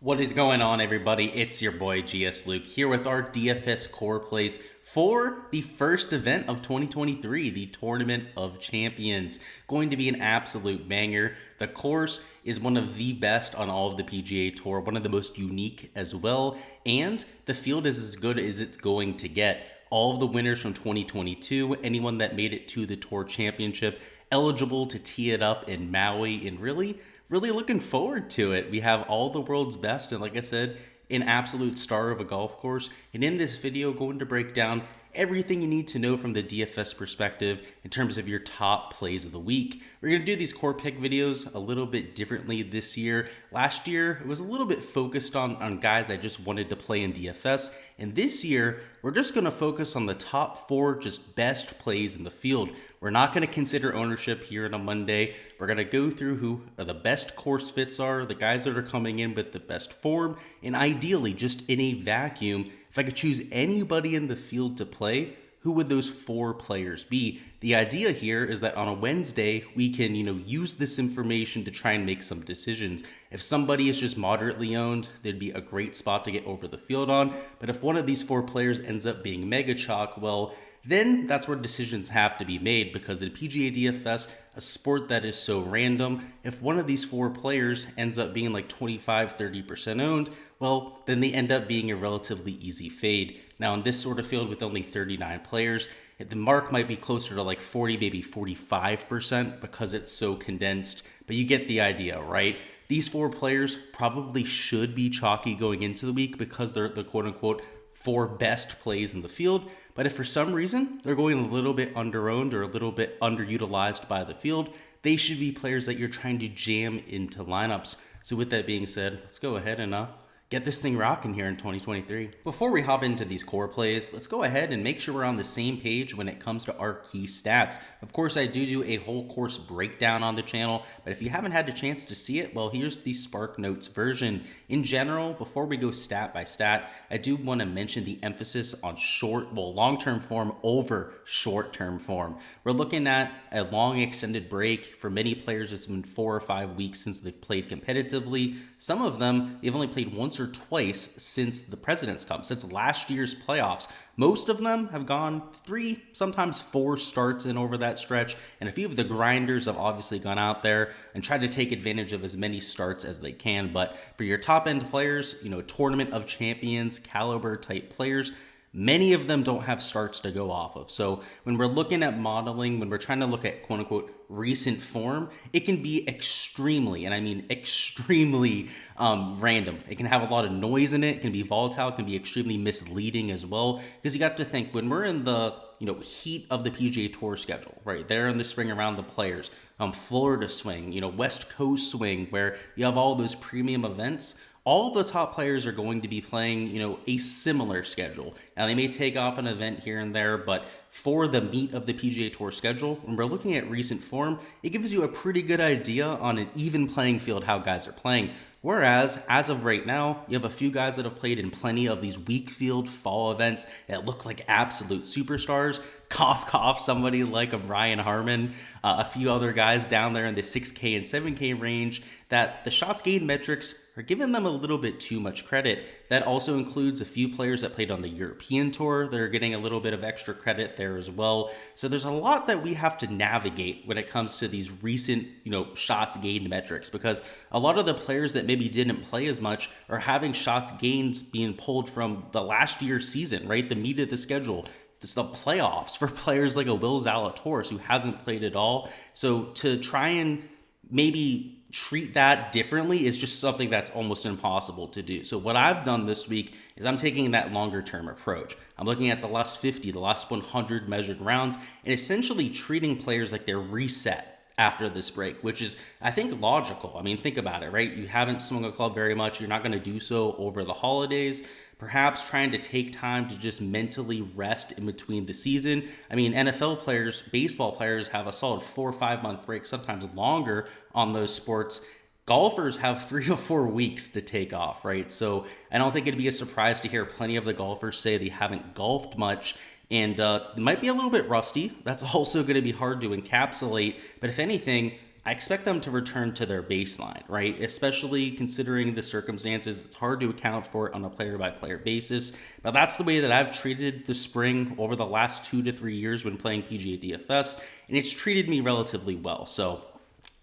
What is going on, everybody? It's your boy Gsluke here with our DFS core plays for the first event of 2023, the Tournament of Champions. Going to be an absolute banger. The course is one of the best on all of the PGA Tour, one of the most unique as well, and the field is as good as it's going to get. All of the winners from 2022, anyone that made it to the Tour Championship, eligible to tee it up in Maui, and really looking forward to it. We have all the world's best, and like I said, an absolute star of a golf course. And in this video, going to break down everything you need to know from the DFS perspective in terms of your top plays of the week. We're going to do these core pick videos a little bit differently this year. Last year, it was a little bit focused on guys I just wanted to play in DFS. And this year, we're just going to focus on the top 4 just best plays in the field. We're not going to consider ownership here on a Monday. We're going to go through who the best course fits are, the guys that are coming in with the best form, and ideally, just in a vacuum, if I could choose anybody in the field to play, who would those 4 players be? The idea here is that on a Wednesday, we can, use this information to try and make some decisions. If somebody is just moderately owned, there'd be a great spot to get over the field on. But if one of these 4 players ends up being mega chalk, well, then that's where decisions have to be made, because in PGA DFS, a sport that is so random, if one of these 4 players ends up being like 25-30% owned, well, then they end up being a relatively easy fade. Now, in this sort of field with only 39 players, the mark might be closer to like 40, maybe 45% because it's so condensed, but you get the idea, right? These 4 players probably should be chalky going into the week because they're the quote-unquote 4 best plays in the field. But if for some reason they're going a little bit under-owned or a little bit underutilized by the field, they should be players that you're trying to jam into lineups. So with that being said, let's go ahead and get this thing rocking here in 2023. Before we hop into these core plays, let's go ahead and make sure we're on the same page when it comes to our key stats. Of course, I do a whole course breakdown on the channel, but if you haven't had a chance to see it, well, here's the Spark Notes version. In general, before we go stat by stat, I do want to mention the emphasis on long-term form over short-term form. We're looking at a long extended break. For many players, it's been 4 or 5 weeks since they've played competitively. Some of them, they've only played once or twice since the President's Cup, since last year's playoffs. Most of them have gone 3, sometimes 4 starts in over that stretch, and a few of the grinders have obviously gone out there and tried to take advantage of as many starts as they can. But for your top-end players, Tournament of Champions, caliber type players, many of them don't have starts to go off of. So when we're looking at modeling, when we're trying to look at quote-unquote recent form, it can be extremely, and I mean extremely random. It can have a lot of noise in it. It can be volatile. It can be extremely misleading as well, because you got to think when we're in the heat of the PGA Tour schedule, right there in the spring around the players, Florida swing, West Coast swing, where you have all those premium events. All of the top players are going to be playing, a similar schedule. Now, they may take off an event here and there, but for the meat of the PGA Tour schedule, when we're looking at recent form, it gives you a pretty good idea on an even playing field how guys are playing. Whereas, as of right now, you have a few guys that have played in plenty of these weak field fall events that look like absolute superstars. Cough, cough, somebody like a Brian Harmon, a few other guys down there in the 6K and 7K range, that the shots gained metrics are giving them a little bit too much credit. That also includes a few players that played on the European Tour that are getting a little bit of extra credit there as well. So there's a lot that we have to navigate when it comes to these recent, shots gained metrics, because a lot of the players that maybe didn't play as much are having shots gains being pulled from the last year's season, right? The meat of the schedule. It's the playoffs for players like a Will Zalatoris who hasn't played at all. So to try and maybe treat that differently is just something that's almost impossible to do. So what I've done this week is I'm taking that longer term approach. I'm looking at the last 50, the last 100 measured rounds, and essentially treating players like they're reset after this break, which is, I think, logical. I mean, think about it, right? You haven't swung a club very much. You're not going to do so over the holidays. Perhaps trying to take time to just mentally rest in between the season. I mean, NFL players, baseball players have a solid 4 or 5 month break, sometimes longer on those sports. Golfers have 3 or 4 weeks to take off, right? So I don't think it'd be a surprise to hear plenty of the golfers say they haven't golfed much, and it might be a little bit rusty. That's also going to be hard to encapsulate. But if anything, I expect them to return to their baseline, right? Especially considering the circumstances. It's hard to account for it on a player-by-player basis. But that's the way that I've treated the spring over the last 2 to 3 years when playing PGA DFS, and it's treated me relatively well. So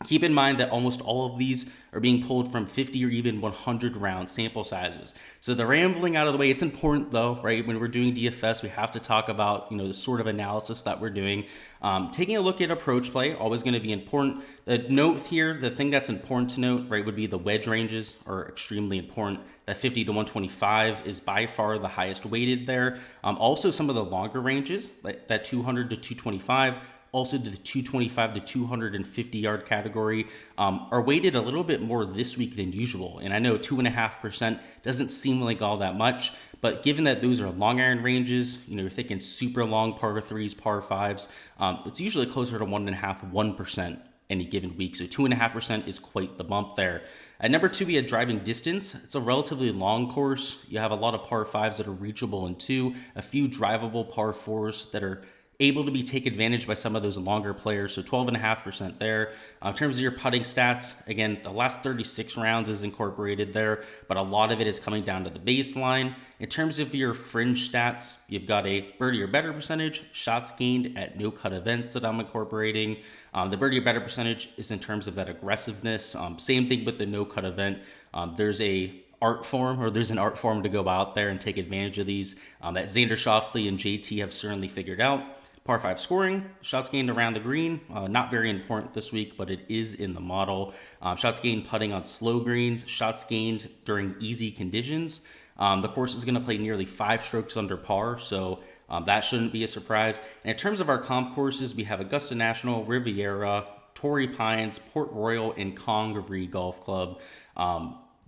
keep in mind that almost all of these are being pulled from 50 or even 100 round sample sizes. So the rambling out of the way, it's important though, right? When we're doing DFS, we have to talk about, the sort of analysis that we're doing. Taking a look at approach play, always going to be important. The note here, the thing that's important to note, right, would be the wedge ranges are extremely important. That 50 to 125 is by far the highest weighted there. Also some of the longer ranges, like that 200 to 225, also the 225 to 250 yard category are weighted a little bit more this week than usual. And I know 2.5% doesn't seem like all that much, but given that those are long iron ranges, you're thinking super long par threes, par fives, it's usually closer to 1.5%, 1% any given week. So 2.5% is quite the bump there. At number 2, we had driving distance. It's a relatively long course. You have a lot of par fives that are reachable in 2, a few drivable par fours that are able to be taken advantage by some of those longer players. So 12.5% there. In terms of your putting stats, again, the last 36 rounds is incorporated there, but a lot of it is coming down to the baseline. In terms of your fringe stats, you've got a birdie or better percentage, shots gained at no cut events that I'm incorporating. The birdie or better percentage is in terms of that aggressiveness. Same thing with the no cut event. There's an art form to go out there and take advantage of these that Xander Schauffele and JT have certainly figured out. Par 5 scoring, shots gained around the green, not very important this week, but it is in the model. Shots gained putting on slow greens, shots gained during easy conditions. The course is going to play nearly 5 strokes under par, so that shouldn't be a surprise. And in terms of our comp courses, we have Augusta National, Riviera, Torrey Pines, Port Royal, and Congaree Golf Club.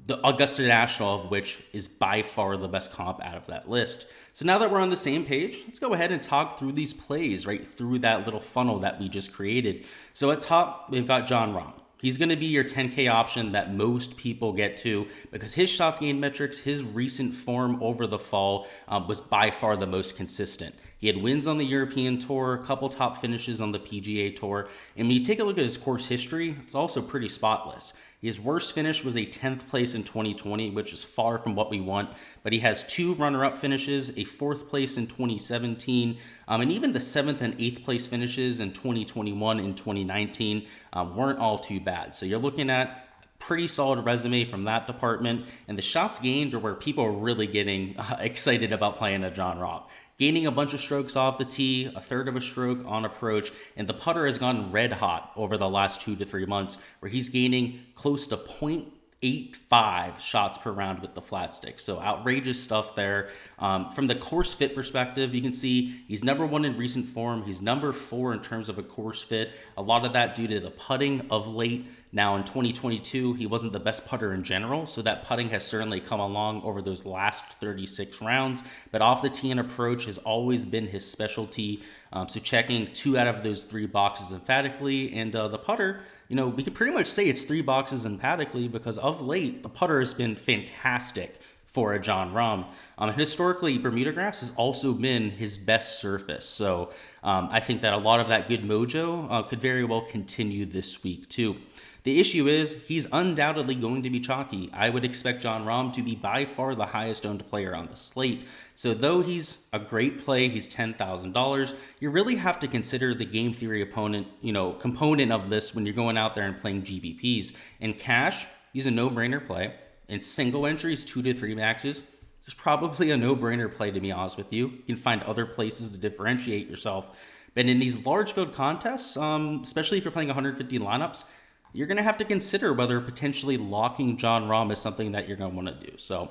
The Augusta National of which is by far the best comp out of that list. So now that we're on the same page, let's go ahead and talk through these plays right through that little funnel that we just created. So at top, we've got Jon Rahm. He's going to be your 10K option that most people get to because his shots gained metrics, his recent form over the fall was by far the most consistent. He had wins on the European Tour, a couple top finishes on the PGA Tour. And when you take a look at his course history, it's also pretty spotless. His worst finish was a 10th place in 2020, which is far from what we want. But he has 2 runner-up finishes, a 4th place in 2017, and even the 7th and 8th place finishes in 2021 and 2019 weren't all too bad. So you're looking at pretty solid resume from that department. And the shots gained are where people are really getting excited about playing a Jon Rahm. Gaining a bunch of strokes off the tee, a third of a stroke on approach, and the putter has gone red hot over the last 2 to 3 months, where he's gaining close to 0.85 shots per round with the flat stick. So outrageous stuff there. From the course fit perspective, you can see he's number 1 in recent form. He's number 4 in terms of a course fit. A lot of that due to the putting of late. Now in 2022, he wasn't the best putter in general, so that putting has certainly come along over those last 36 rounds. But off the tee and approach has always been his specialty. So checking 2 out of those 3 boxes emphatically, and the putter, we can pretty much say it's 3 boxes emphatically because of late the putter has been fantastic for a Jon Rahm. Historically, Bermuda grass has also been his best surface. So I think that a lot of that good mojo could very well continue this week too. The issue is he's undoubtedly going to be chalky. I would expect Jon Rahm to be by far the highest owned player on the slate. So though he's a great play, he's $10,000, you really have to consider the game theory component of this when you're going out there and playing GPPs. In cash, he's a no-brainer play. In single entries, 2 to 3 maxes, it's probably a no-brainer play, to be honest with you. You can find other places to differentiate yourself. But in these large field contests, especially if you're playing 150 lineups, you're going to have to consider whether potentially locking Jon Rahm is something that you're going to want to do. So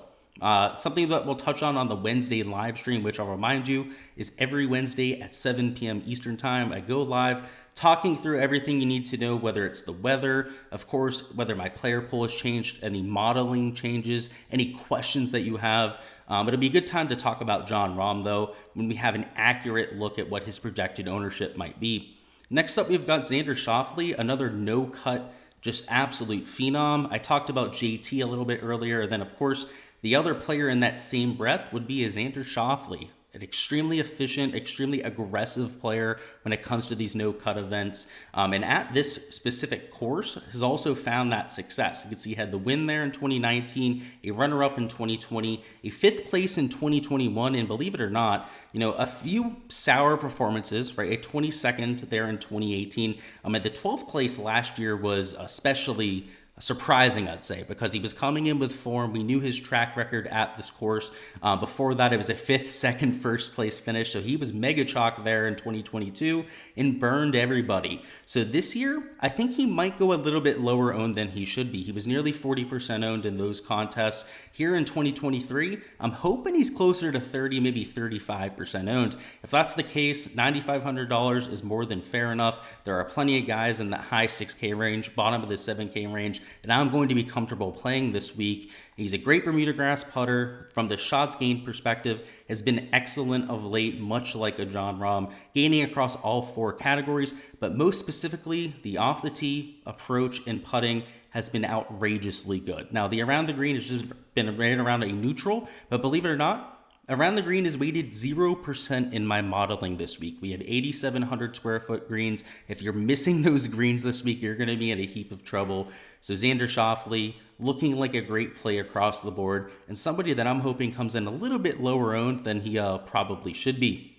something that we'll touch on the Wednesday live stream, which I'll remind you is every Wednesday at 7 p.m. Eastern time. I go live talking through everything you need to know, whether it's the weather, of course, whether my player pool has changed, any modeling changes, any questions that you have. It'll be a good time to talk about Jon Rahm, though, when we have an accurate look at what his projected ownership might be. Next up, we've got Xander Schauffele, another no-cut, just absolute phenom. I talked about JT a little bit earlier. Then, of course, the other player in that same breath would be Xander Schauffele. an extremely efficient, extremely aggressive player when it comes to these no-cut events. And at this specific course has also found that success. You can see he had the win there in 2019, a runner-up in 2020, a 5th place in 2021, and believe it or not, a few sour performances, right? A 22nd there in 2018. At the 12th place last year was especially surprising, I'd say, because he was coming in with form. We knew his track record at this course. Before that, it was a 5th, 2nd, 1st place finish. So he was mega chalk there in 2022 and burned everybody. So this year, I think he might go a little bit lower owned than he should be. He was nearly 40% owned in those contests. Here in 2023, I'm hoping he's closer to 30, maybe 35% owned. If that's the case, $9,500 is more than fair enough. There are plenty of guys in that high 6K range, bottom of the 7K range, that I'm going to be comfortable playing this week. He's a great Bermuda grass putter. From the shots gained perspective, has been excellent of late, much like a Jon Rahm, gaining across all 4 categories, but most specifically, the off the tee, approach, and putting has been outrageously good. Now, the around the green has just been right around a neutral, but believe it or not, around the green is weighted 0% in my modeling this week. We have 8,700 square foot greens. If you're missing those greens this week, you're going to be in a heap of trouble. So Xander Schauffele looking like a great play across the board, and somebody that I'm hoping comes in a little bit lower owned than he probably should be.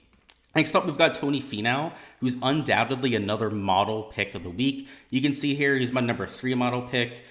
Next up, we've got Tony Finau, who's undoubtedly another model pick of the week. You can see here he's my number 3 model pick.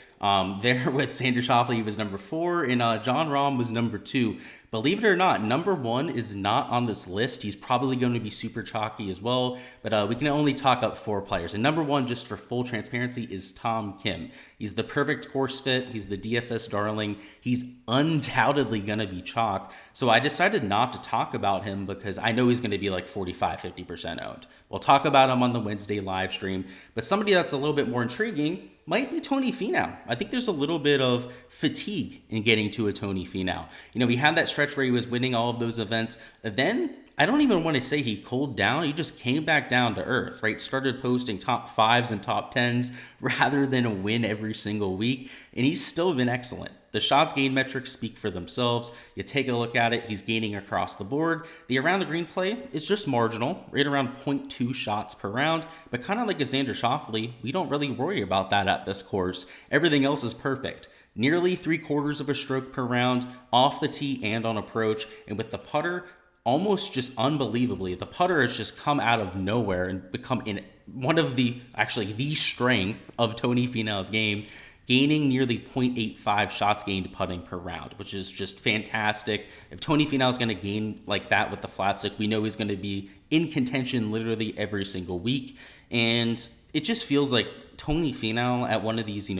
There with Xander Schauffele, he was number 4, and Jon Rahm was number 2. Believe it or not, number 1 is not on this list. He's probably going to be super chalky as well, but we can only talk up 4 players. And number 1, just for full transparency, is Tom Kim. He's the perfect course fit. He's the DFS darling. He's undoubtedly going to be chalk. So I decided not to talk about him because I know he's going to be like 45, 50% owned. We'll talk about him on the Wednesday live stream, but somebody that's a little bit more intriguing might be Tony Finau. I think there's a little bit of fatigue in getting to a Tony Finau. We had that stretch where he was winning all of those events. Then I don't even want to say he cooled down. He just came back down to earth, right? Started posting top 5s and top 10s rather than a win every single week. And he's still been excellent. The shots gained metrics speak for themselves. You take a look at it, he's gaining across the board. The around the green play is just marginal, right around 0.2 shots per round. But kind of like a Xander Schauffele, we don't really worry about that at this course. Everything else is perfect. Nearly 3/4 of a stroke per round, off the tee and on approach. And with the putter, almost just unbelievably, the putter has just come out of nowhere and become one of the strength of Tony Finau's game, gaining nearly 0.85 shots gained putting per round, which is just fantastic. If Tony Finau is going to gain like that with the flat stick, we know he's going to be in contention literally every single week. And it just feels like Tony Finau at one of these,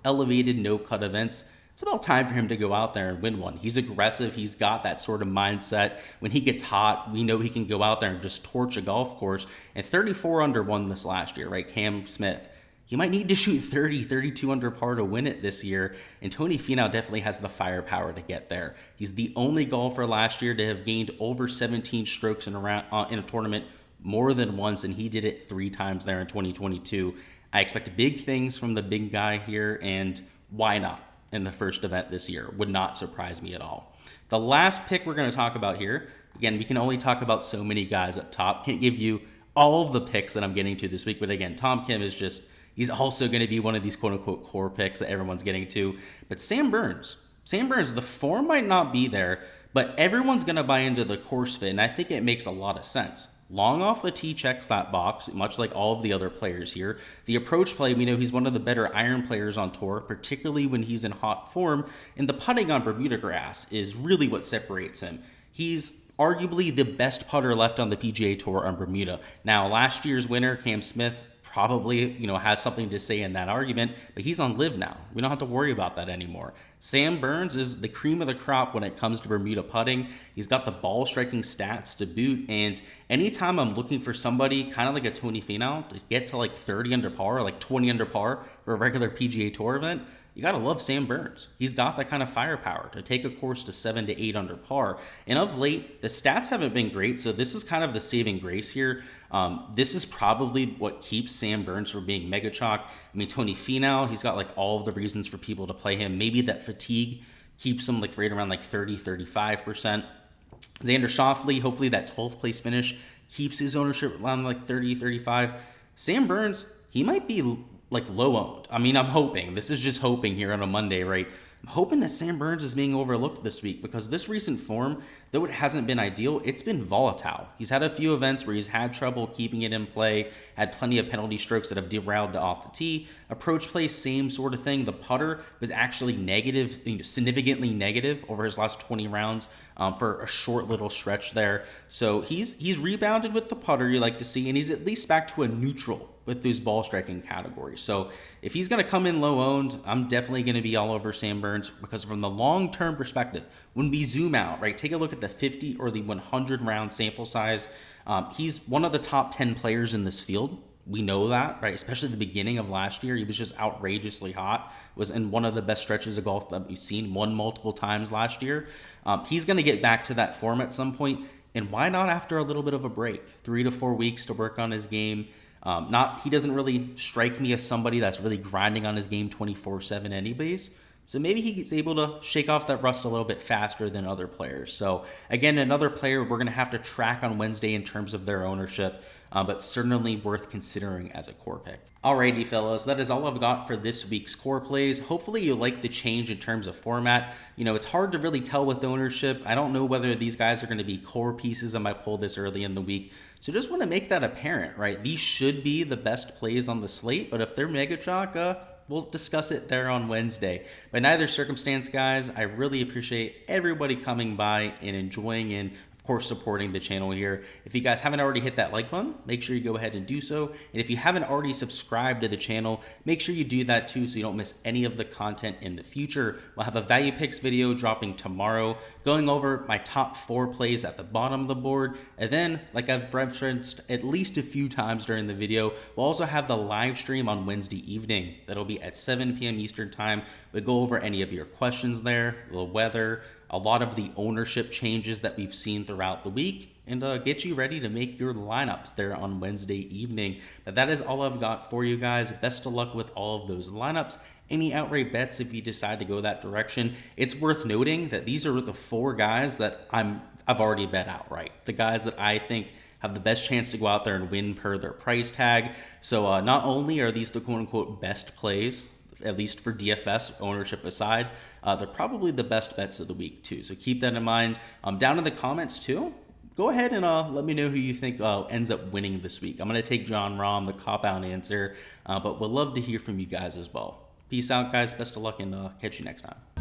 elevated no-cut events, it's about time for him to go out there and win one. He's aggressive. He's got that sort of mindset. When he gets hot, we know he can go out there and just torch a golf course. And 34 under won this last year, right? Cam Smith. He might need to shoot 30, 32 under par to win it this year. And Tony Finau definitely has the firepower to get there. He's the only golfer last year to have gained over 17 strokes in a tournament more than once, and he did it 3 times there in 2022. I expect big things from the big guy here, and why not? In the first event this year would not surprise me at all. The last pick we're going to talk about here, again, we can only talk about so many guys up top. Can't give you all of the picks that I'm getting to this week, but again, Tom Kim is he's also going to be one of these quote-unquote core picks that everyone's getting to. But Sam Burns, the form might not be there, but everyone's going to buy into the course fit, and I think it makes a lot of sense. Long off the tee checks that box, much like all of the other players here. The approach play, we know he's one of the better iron players on tour, particularly when he's in hot form, and the putting on Bermuda grass is really what separates him. He's arguably the best putter left on the PGA Tour on Bermuda. Now, last year's winner, Cam Smith, probably, has something to say in that argument, but he's on live now. We don't have to worry about that anymore. Sam Burns is the cream of the crop when it comes to Bermuda putting. He's got the ball striking stats to boot, and anytime I'm looking for somebody kind of like a Tony Finau to get to like 30 under par or like 20 under par for a regular PGA Tour event, you got to love Sam Burns. He's got that kind of firepower to take a course to 7 to 8 under par. And of late, the stats haven't been great, so this is kind of the saving grace here. This is probably what keeps Sam Burns from being mega chalk. I mean, Tony Finau, he's got like all of the reasons for people to play him. Maybe that fatigue keeps him like right around like 30, 35%. Xander Schauffele, hopefully that 12th place finish keeps his ownership around like 30, 35. Sam Burns, he might be like low owned. I mean, I'm hoping. This is just hoping here on a Monday, right? I'm hoping that Sam Burns is being overlooked this week because this recent form, though it hasn't been ideal, it's been volatile. He's had a few events where he's had trouble keeping it in play, had plenty of penalty strokes that have derailed off the tee. Approach play, same sort of thing. The putter was actually negative, significantly negative over his last 20 rounds for a short little stretch there. So he's rebounded with the putter you like to see, and he's at least back to a neutral with those ball striking categories. So if he's going to come in low owned, I'm definitely going to be all over Sam Burns because from the long term perspective, when we zoom out, right, take a look at the 50 or the 100 round sample size. He's one of the top 10 players in this field. We know that, right? Especially at the beginning of last year, he was just outrageously hot. Was in one of the best stretches of golf that we've seen, won multiple times last year. He's going to get back to that form at some point, and why not after a little bit of a break, 3 to 4 weeks to work on his game. He doesn't really strike me as somebody that's really grinding on his game 24/7 anyways. So maybe he's able to shake off that rust a little bit faster than other players. So again, another player we're going to have to track on Wednesday in terms of their ownership, but certainly worth considering as a core pick. Alrighty, fellas, that is all I've got for this week's core plays. Hopefully you like the change in terms of format. It's hard to really tell with ownership. I don't know whether these guys are going to be core pieces. I might pull this early in the week. So just want to make that apparent, right? These should be the best plays on the slate, but if they're mega chalk, we'll discuss it there on Wednesday. But in either circumstance, guys, I really appreciate everybody coming by and enjoying and, of course, supporting the channel here. If you guys haven't already hit that like button, make sure you go ahead and do so. And if you haven't already subscribed to the channel, make sure you do that too so you don't miss any of the content in the future. We'll have a value picks video dropping tomorrow, going over my top 4 plays at the bottom of the board. And then, like I've referenced at least a few times during the video, we'll also have the live stream on Wednesday evening. That'll be at 7 p.m. Eastern time. We'll go over any of your questions there, the weather, a lot of the ownership changes that we've seen throughout the week, and get you ready to make your lineups there on Wednesday evening. But that is all I've got for you guys. Best of luck with all of those lineups. Any outright bets if you decide to go that direction. It's worth noting that these are the 4 guys that I've already bet outright. The guys that I think have the best chance to go out there and win per their price tag. So not only are these the quote-unquote best plays, at least for DFS ownership aside, they're probably the best bets of the week too. So keep that in mind. Down in the comments too, go ahead and let me know who you think ends up winning this week. I'm going to take John Rahm, the cop-out answer, but we'd love to hear from you guys as well. Peace out, guys. Best of luck, and catch you next time.